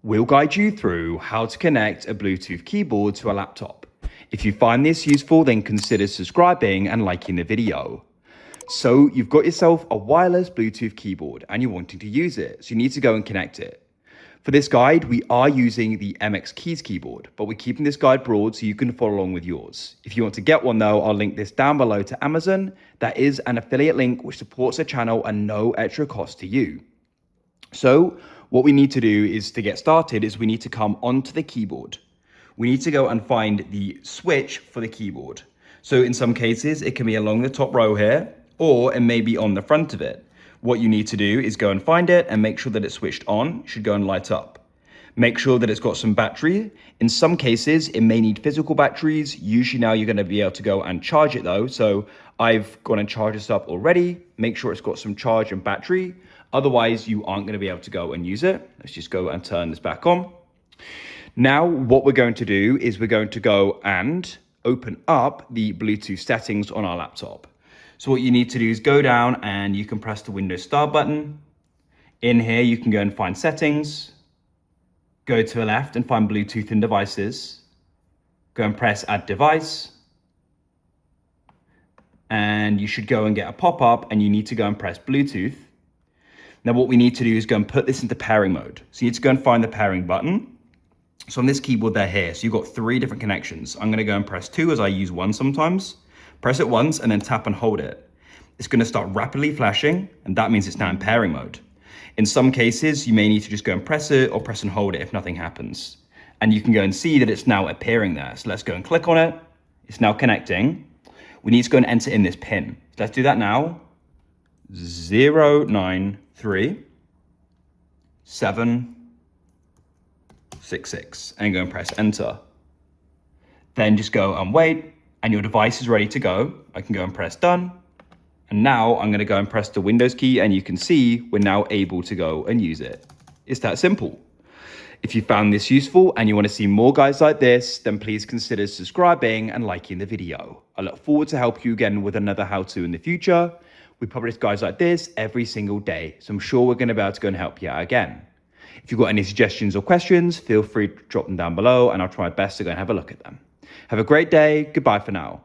we'll guide you through how to connect a Bluetooth keyboard to a laptop. If you find this useful, then consider subscribing and liking the video. So you've got yourself a wireless Bluetooth keyboard and you're wanting to use it, so you need to go and connect it. For this guide, we are using the MX Keys keyboard, but we're keeping this guide broad so you can follow along with yours. If you want to get one though, I'll link this down below to Amazon. That is an affiliate link which supports the channel and no extra cost to you. So what we need to do is to get started is we need to come onto the keyboard. We need to go and find the switch for the keyboard. So in some cases, it can be along the top row here, or it may be on the front of it. What you need to do is go and find it and make sure that it's switched on. It should go and light up. Make sure that it's got some battery. In some cases, it may need physical batteries. Usually now you're going to be able to go and charge it though. So I've gone and charged this up already. Make sure it's got some charge and battery. Otherwise, you aren't going to be able to go and use it. Let's just go and turn this back on. Now, what we're going to do is we're going to go and open up the Bluetooth settings on our laptop. So what you need to do is go down and you can press the Windows Start button. In here, you can go and find settings. Go to the left and find Bluetooth and devices. Go and press Add Device. And you should go and get a pop-up and you need to go and press Bluetooth. Now what we need to do is go and put this into pairing mode. So you need to go and find the pairing button. So on this keyboard, they're here. So you've got 3 different connections. I'm gonna go and press 2 as I use 1 sometimes. Press it once and then tap and hold it. It's gonna start rapidly flashing and that means it's now in pairing mode. In some cases, you may need to just go and press it or press and hold it if nothing happens. And you can go and see that it's now appearing there. So let's go and click on it. It's now connecting. We need to go and enter in this pin. So let's do that now. 093-766 and go and press enter. Then just go and wait and your device is ready to go. I can go and press done. And now I'm going to go and press the Windows key and you can see we're now able to go and use it. It's that simple. If you found this useful and you want to see more guides like this, then please consider subscribing and liking the video. I look forward to help you again with another how-to in the future. We publish guides like this every single day, so I'm sure we're going to be able to go and help you out again. If you've got any suggestions or questions, feel free to drop them down below and I'll try my best to go and have a look at them. Have a great day. Goodbye for now.